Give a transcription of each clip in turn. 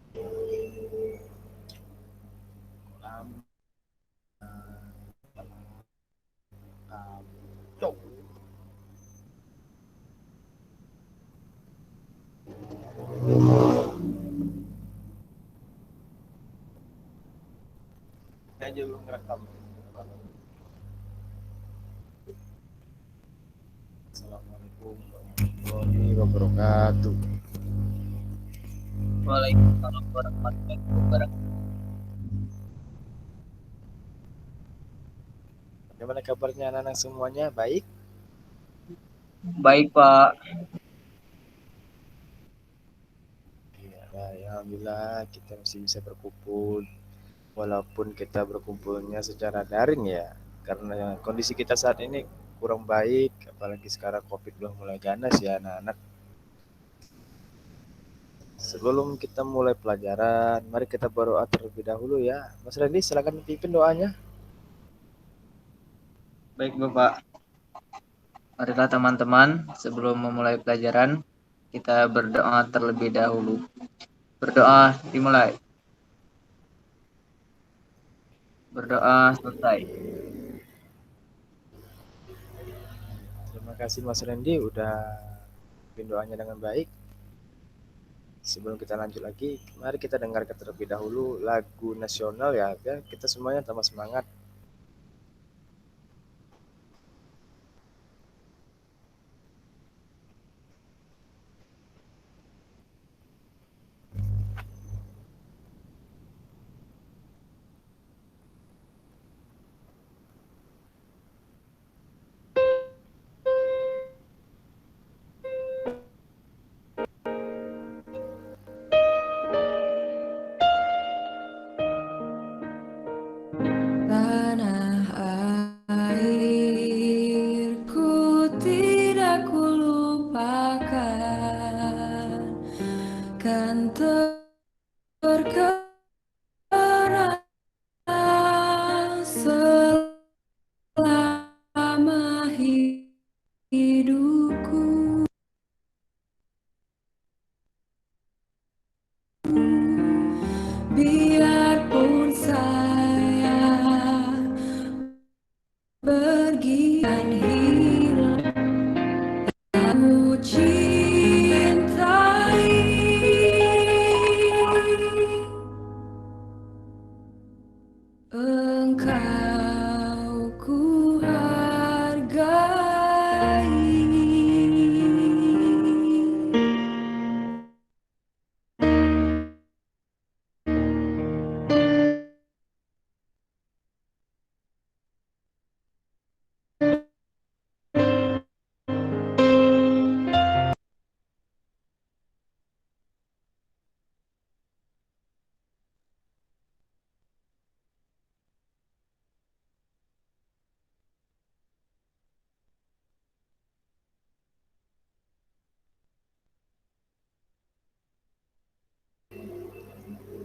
Saya juga ngerekam. Assalamualaikum warahmatullahi wabarakatuh. Waalaikumsalam warahmatullahi wabarakatuh. Bagaimana kabarnya anak-anak semuanya? Baik? Baik, Pak. Iya, ya, alhamdulillah kita masih bisa berkumpul. Walaupun kita berkumpulnya secara daring ya, karena kondisi kita saat ini kurang baik, apalagi sekarang COVID udah mulai ganas ya anak-anak. Sebelum kita mulai pelajaran, mari kita berdoa terlebih dahulu ya. Mas Randy, silakan pimpin doanya. Baik, Bapak. Marilah teman-teman, sebelum memulai pelajaran, kita berdoa terlebih dahulu. Berdoa dimulai. Berdoa selesai. Terima kasih Mas Randy udah pimpin doanya dengan baik. Sebelum kita lanjut lagi, mari kita dengarkan terlebih dahulu lagu nasional ya, biar kita semuanya tambah semangat. Tanah airku tidak kulupakan, kan terkenang selama hidupku. Biarpun saya pergi dan hilang, aku cintai engkau, ku hargai.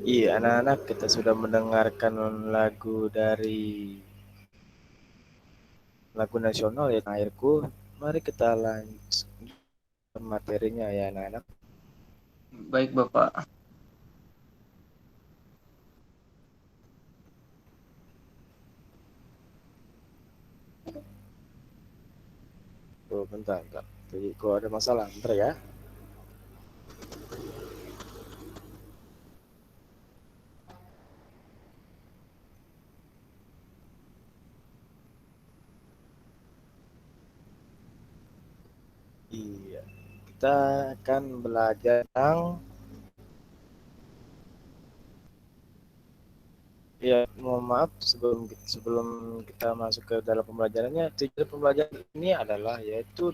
Iya, anak-anak kita sudah mendengarkan lagu nasional ya airku. Mari kita lanjut ke materinya ya anak-anak. Baik, Bapak. Oh, bentar, bentar. Jadi kok ada masalah, bentar ya. Iya, kita akan belajar tentang. Ya, mohon maaf sebelum kita masuk ke dalam pembelajarannya, tujuan pembelajaran ini adalah yaitu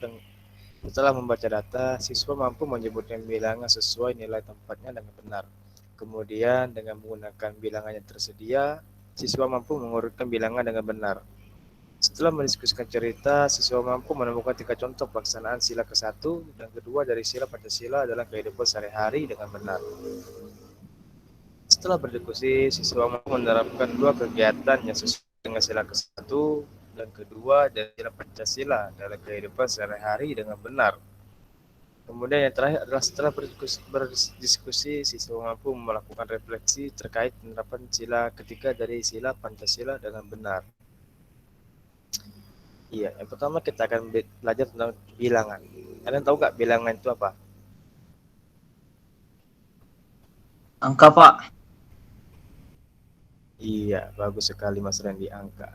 setelah membaca data, siswa mampu menyebutkan bilangan sesuai nilai tempatnya dengan benar. Kemudian dengan menggunakan bilangan yang tersedia, siswa mampu mengurutkan bilangan dengan benar. Setelah mendiskusikan cerita, siswa mampu menemukan 3 contoh pelaksanaan sila ke-1 dan kedua dari sila Pancasila dalam kehidupan sehari-hari dengan benar. Setelah berdiskusi, siswa mampu menerapkan 2 kegiatan yang sesuai dengan sila ke-1 dan kedua dari sila Pancasila dalam kehidupan sehari-hari dengan benar. Kemudian yang terakhir adalah setelah berdiskusi, siswa mampu melakukan refleksi terkait penerapan sila ketiga dari sila Pancasila dengan benar. Iya, yang pertama kita akan belajar tentang bilangan. Kalian tahu nggak bilangan itu apa? Angka, Pak. Iya, bagus sekali Mas Randy, angka.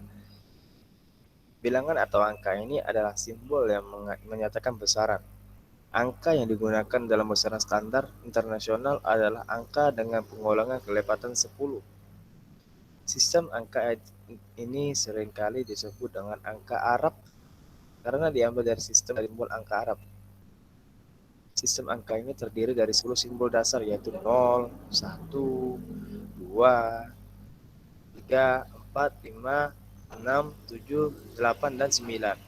Bilangan atau angka ini adalah simbol yang menyatakan besaran. Angka yang digunakan dalam besaran standar internasional adalah angka dengan pengulangan kelepatan 10. Sistem angka ini seringkali disebut dengan angka Arab karena diambil dari sistem simbol angka Arab. Sistem angka ini terdiri dari 10 simbol dasar yaitu 0, 1, 2, 3, 4, 5, 6, 7, 8, dan 9.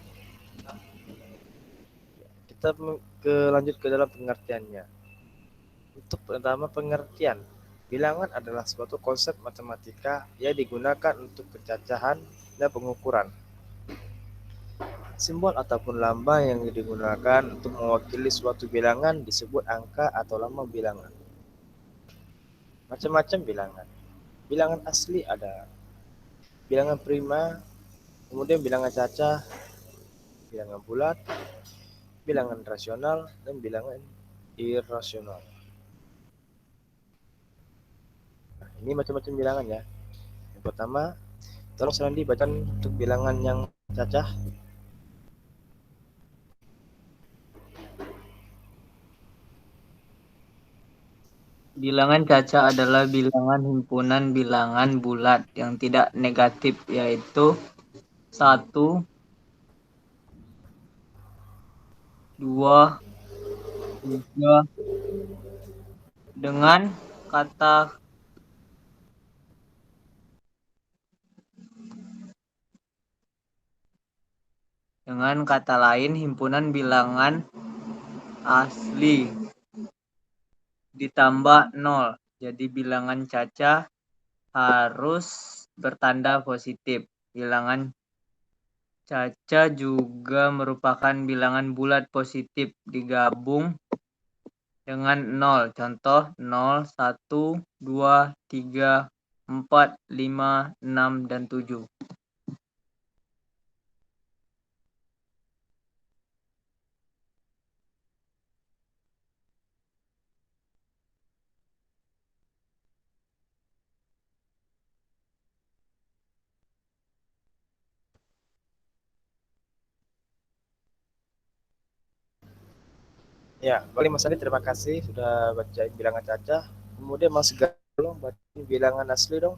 Kita lanjut ke dalam pengertiannya. Untuk pertama pengertian, bilangan adalah suatu konsep matematika yang digunakan untuk pencacahan dan pengukuran. Simbol ataupun lambang yang digunakan untuk mewakili suatu bilangan disebut angka atau lambang bilangan. Macam-macam bilangan. Bilangan asli ada bilangan prima, kemudian bilangan cacah, bilangan bulat, bilangan rasional, dan bilangan irasional. Nah, ini macam-macam bilangan ya. Yang pertama, tolong Sandi bacakan untuk bilangan yang cacah. Bilangan cacah adalah bilangan himpunan bilangan bulat yang tidak negatif, yaitu 1, 2, 3, dengan kata lain, himpunan bilangan asli ditambah 0. Jadi bilangan cacah harus bertanda positif. Bilangan cacah juga merupakan bilangan bulat positif digabung dengan 0. Contoh 0, 1, 2, 3, 4, 5, 6, dan 7. Ya, balik Mas Andi, terima kasih sudah bacain bilangan cacah. Kemudian Mas Galung bacain bilangan asli dong.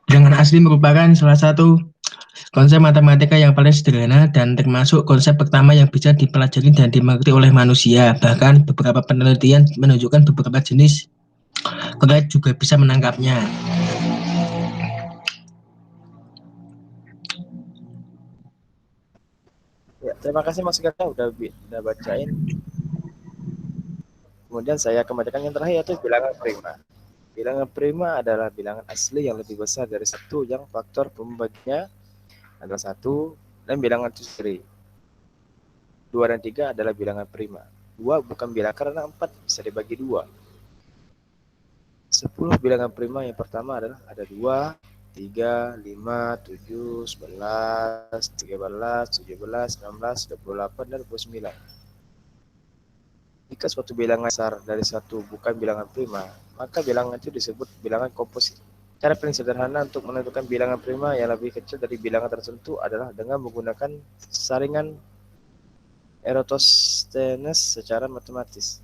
Bilangan asli merupakan salah satu konsep matematika yang paling sederhana dan termasuk konsep pertama yang bisa dipelajari dan dimengerti oleh manusia. Bahkan beberapa penelitian menunjukkan beberapa jenis terkait juga bisa menangkapnya. Ya, terima kasih Mas Galung udah bacain. Kemudian saya kembalikan yang terakhir yaitu bilangan prima. Bilangan prima adalah bilangan asli yang lebih besar dari satu yang faktor pembaginya adalah 1 dan bilangan itu sendiri. 2 dan 3 adalah bilangan prima. 2 bukan bilangan karena 4 bisa dibagi 2. 10 bilangan prima yang pertama adalah ada 2, 3, 5, 7, 11, 13, 17, 16, 28, dan 29. Jika suatu bilangan besar dari satu bukan bilangan prima, maka bilangan itu disebut bilangan komposit. Cara paling sederhana untuk menentukan bilangan prima yang lebih kecil dari bilangan tertentu adalah dengan menggunakan saringan Eratosthenes secara matematis.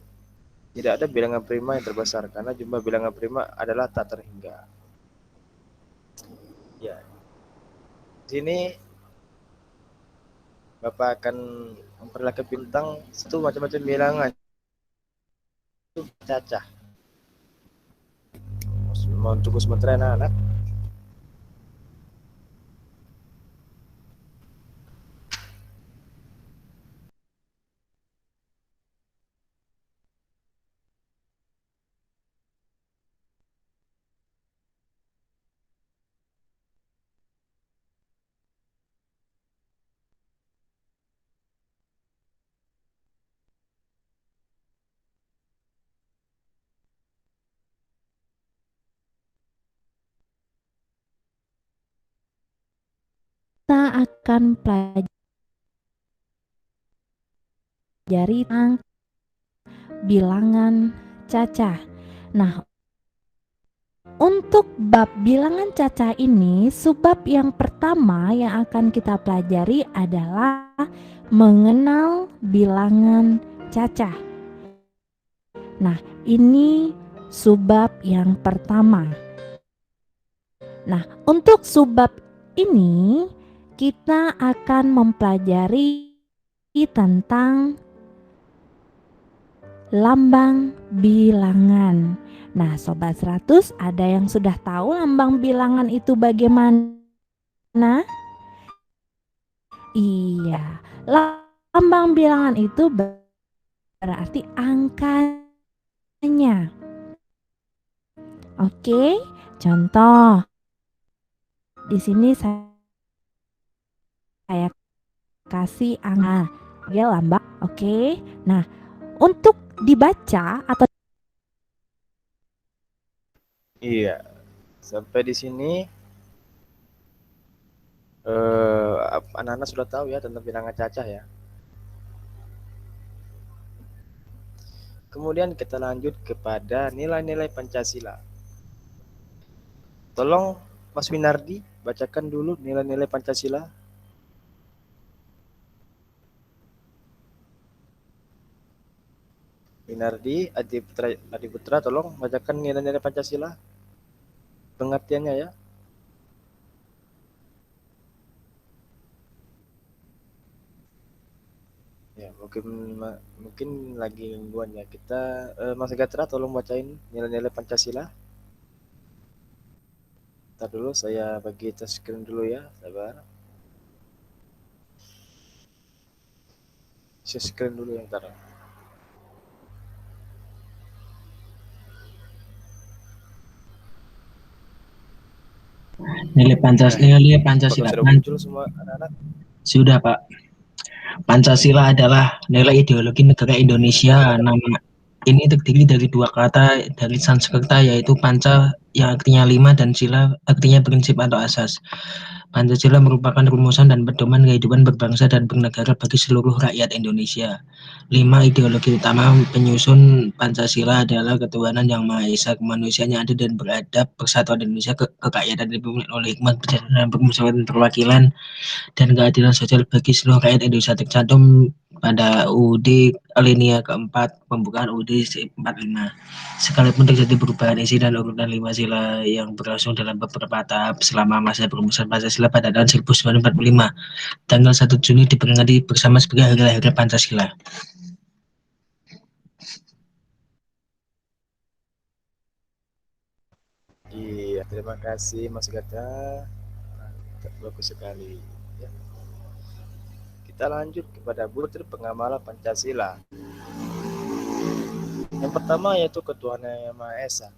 Tidak ada bilangan prima yang terbesar karena jumlah bilangan prima adalah tak terhingga. Ya, di sini Bapak akan memperlihatkan bintang satu macam-macam bilangan itu cacah. Untuk sementara anak-anak. akan pelajari tentang bilangan cacah. Nah, untuk bab bilangan cacah ini, subbab yang pertama yang akan kita pelajari adalah mengenal bilangan cacah. Nah, ini subbab yang pertama. Nah, untuk subbab ini kita akan mempelajari tentang lambang bilangan. Nah, Sobat 100, ada yang sudah tahu lambang bilangan itu bagaimana? Iya, lambang bilangan itu berarti angkanya. Oke, contoh. Di sini saya kasih angka lambang. Oke. Nah, untuk dibaca atau Iya, sampai di sini anak-anak sudah tahu ya tentang bilangan cacah ya. Kemudian kita lanjut kepada nilai-nilai Pancasila. Tolong Mas Winardi bacakan dulu nilai-nilai Pancasila. Winardi, Adi Putra, tolong bacakan nilai-nilai Pancasila. Pengertiannya ya. Ya, mungkin lagi gangguan ya. Kita Mas Gatra tolong bacain nilai-nilai Pancasila. Ntar dulu saya bagi touch screen dulu ya, sabar. Share screen dulu yang ntar. Nilai Pancasila. Sudah muncul semua anak-anak? Sudah, Pak. Pancasila adalah nilai ideologi negara Indonesia. Nama ini terdiri dari dua kata dari Sanskerta, yaitu panca yang artinya 5 dan sila artinya prinsip atau asas. Pancasila merupakan rumusan dan pedoman kehidupan berbangsa dan bernegara bagi seluruh rakyat Indonesia. 5 ideologi utama penyusun Pancasila adalah ketuhanan yang Maha Esa, kemanusiaan yang adil dan beradab, persatuan Indonesia, kerakyatan Republik oleh hikmat, persatuan, permusyawaratan, perwakilan, dan keadilan sosial bagi seluruh rakyat Indonesia, tercantum pada UUD alinea keempat pembukaan UUD 45. Sekalipun terjadi perubahan isi dan urutan 5 sila yang berlangsung dalam beberapa tahap selama masa perumusan Pancasila pada tahun 1945, tanggal 1 Juni diperingati bersama sebagai hari lahir Pancasila. Iya, terima kasih Mas Gatra. Bagus sekali. Ya. Kita lanjut kepada butir pengamalan Pancasila. Yang pertama yaitu ketuhanan yang Maha Esa.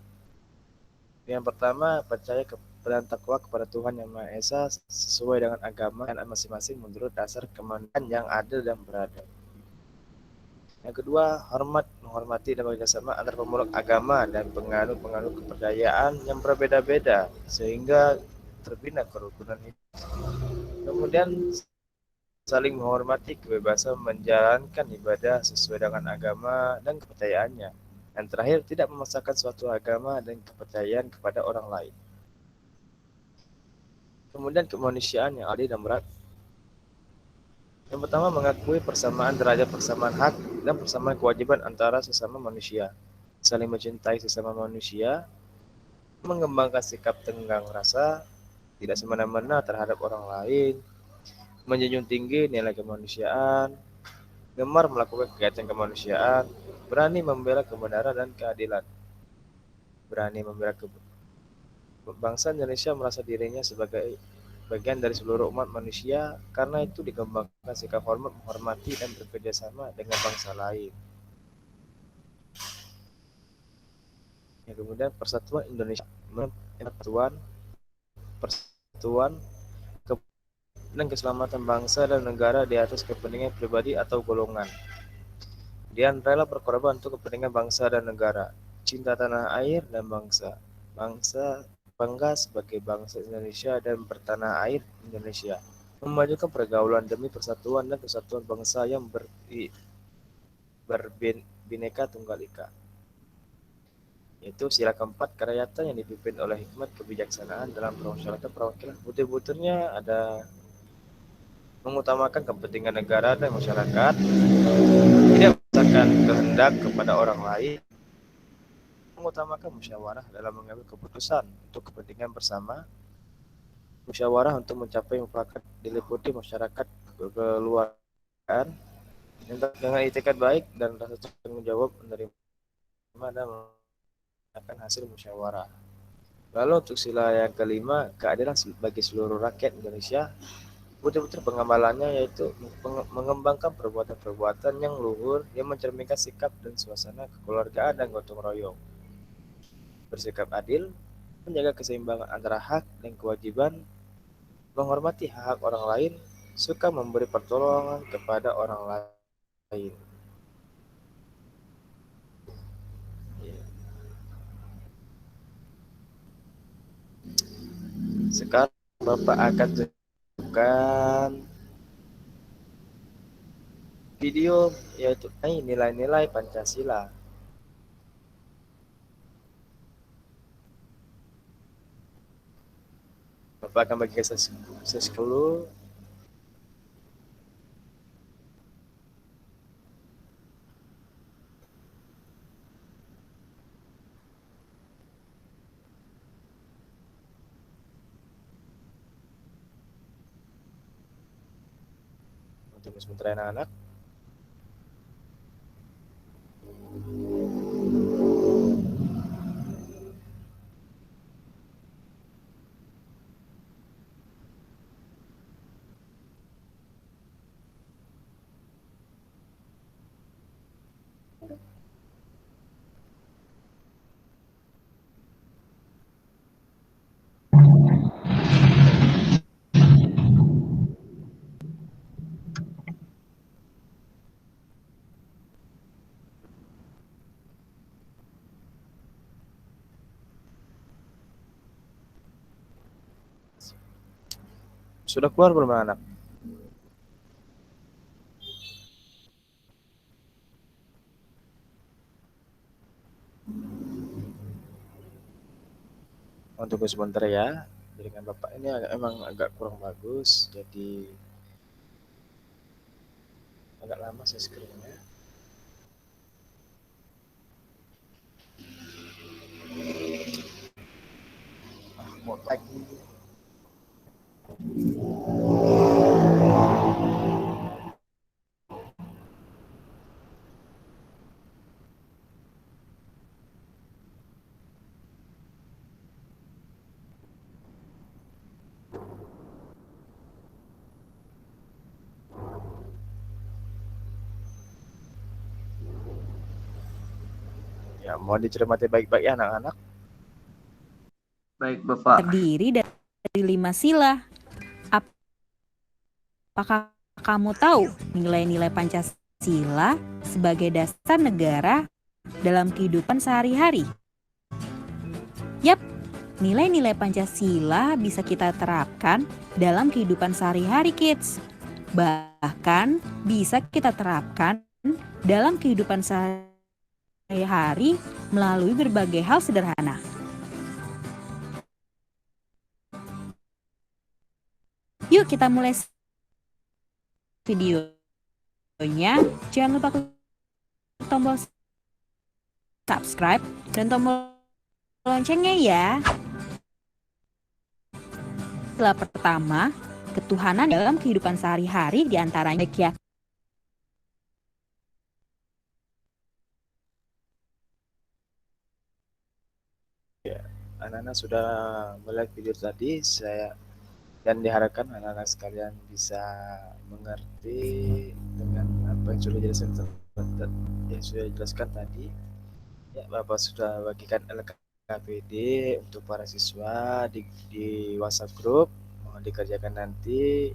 Yang pertama, percaya dan takwa kepada Tuhan yang Maha Esa sesuai dengan agama dan masing-masing menurut dasar kemanusiaan yang adil dan beradab. Yang kedua, menghormati dan bekerjasama antar pemeluk agama dan penganut kepercayaan yang berbeda-beda sehingga terbina kerukunan hidup. Kemudian saling menghormati kebebasan menjalankan ibadah sesuai dengan agama dan kepercayaannya. Dan terakhir, tidak memaksakan suatu agama dan kepercayaan kepada orang lain. Kemudian kemanusiaan yang adil dan beradab. Yang pertama, mengakui persamaan derajat, persamaan hak, dan persamaan kewajiban antara sesama manusia. Saling mencintai sesama manusia, mengembangkan sikap tenggang rasa, tidak semena-mena terhadap orang lain, menjunjung tinggi nilai kemanusiaan, gemar melakukan kegiatan kemanusiaan, berani membela kebenaran dan keadilan, berani membela bangsa Indonesia merasa dirinya sebagai bagian dari seluruh umat manusia, karena itu dikembangkan sikap hormat, menghormati dan bekerja sama dengan bangsa lain. Yang kemudian persatuan Indonesia, persatuan dan keselamatan bangsa dan negara di atas kepentingan pribadi atau golongan. Kemudian rela berkorban untuk kepentingan bangsa dan negara, cinta tanah air dan bangsa bangga sebagai bangsa Indonesia dan bertanah air Indonesia. memajukan pergaulan demi persatuan dan kesatuan bangsa yang berbineka tunggal ika. Itu sila keempat, kerakyatan yang dipimpin oleh hikmat kebijaksanaan dalam permusyawaratan perwakilan. Butir-butirnya ada mengutamakan kepentingan negara dan masyarakat, tidak memaksakan kehendak kepada orang lain, mengutamakan musyawarah dalam mengambil keputusan untuk kepentingan bersama, musyawarah untuk mencapai mufakat diliputi masyarakat kekeluargaan dengan itikat baik dan rasa tanggung jawab menerima dan akan hasil musyawarah. Lalu untuk sila yang kelima, keadilan bagi seluruh rakyat Indonesia, betul-betul pengamalannya yaitu mengembangkan perbuatan-perbuatan yang luhur yang mencerminkan sikap dan suasana kekeluargaan dan gotong royong, bersikap adil, menjaga keseimbangan antara hak dan kewajiban, menghormati hak orang lain, suka memberi pertolongan kepada orang lain. Sekarang Bapak akan tunjukkan video yaitu nilai-nilai Pancasila. Bapak akan bagi sesi dulu. Untuk sementara anak-anak. Sudah keluar belum anak? Untuk sebentar ya. Jaringan Bapak ini emang agak kurang bagus, jadi agak lama saya screen-nya. Mau lagi. Ya, mohon dicermati baik-baik ya anak-anak. Baik, Bapak. Terdiri dari 5 sila. Apakah kamu tahu nilai-nilai Pancasila sebagai dasar negara dalam kehidupan sehari-hari? Yap, nilai-nilai Pancasila bisa kita terapkan dalam kehidupan sehari-hari, kids. Bahkan bisa kita terapkan dalam kehidupan sehari-hari melalui berbagai hal sederhana. Yuk kita mulai videonya. Jangan lupa klik tombol subscribe dan tombol loncengnya ya. Sila pertama, ketuhanan dalam kehidupan sehari-hari diantaranya ya. Anak-anak sudah melihat video tadi, dan diharapkan anak-anak sekalian bisa mengerti dengan apa yang sudah dijelaskan tadi. Ya, Bapak sudah bagikan LKPD untuk para siswa di WhatsApp group. Mohon dikerjakan nanti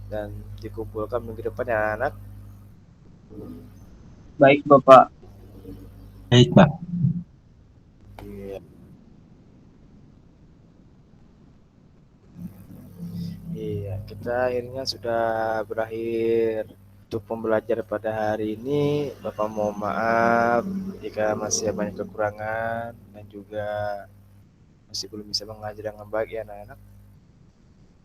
dan dikumpulkan minggu depan ya anak. Baik, Bapak. Baik, Pak. Iya. kita akhirnya sudah berakhir untuk pembelajaran pada hari ini. Bapak mohon maaf jika masih banyak kekurangan dan juga masih belum bisa mengajar dengan baik ya anak-anak.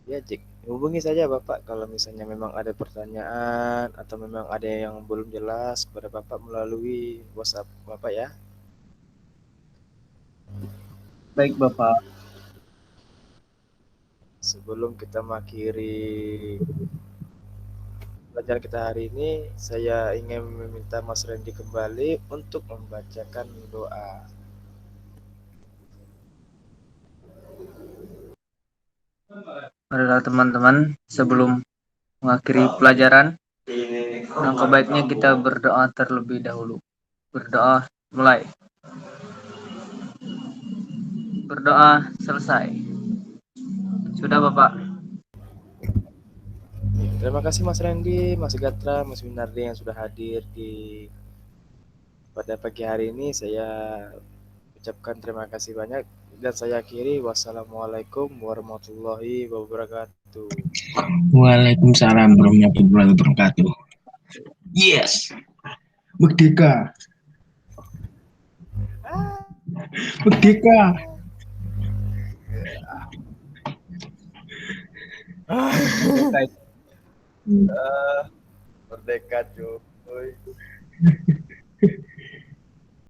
Ya, Cik, hubungi saja Bapak kalau misalnya memang ada pertanyaan atau memang ada yang belum jelas kepada Bapak melalui WhatsApp Bapak ya. Baik, Bapak. Sebelum kita mengakhiri pelajaran kita hari ini, saya ingin meminta Mas Randy kembali untuk membacakan doa. Marilah teman-teman, sebelum mengakhiri pelajaran, langkah baiknya kita berdoa terlebih dahulu. Berdoa mulai. Berdoa selesai. Sudah, Bapak. Terima kasih Mas Randy, Mas Gatra, Mas Winardi yang sudah hadir pada pagi hari ini. Saya ucapkan terima kasih banyak dan saya akhiri. Wassalamualaikum warahmatullahi wabarakatuh. Waalaikumsalam warahmatullahi wabarakatuh. Yes. Merdeka. Merdeka. Merdeka cuy.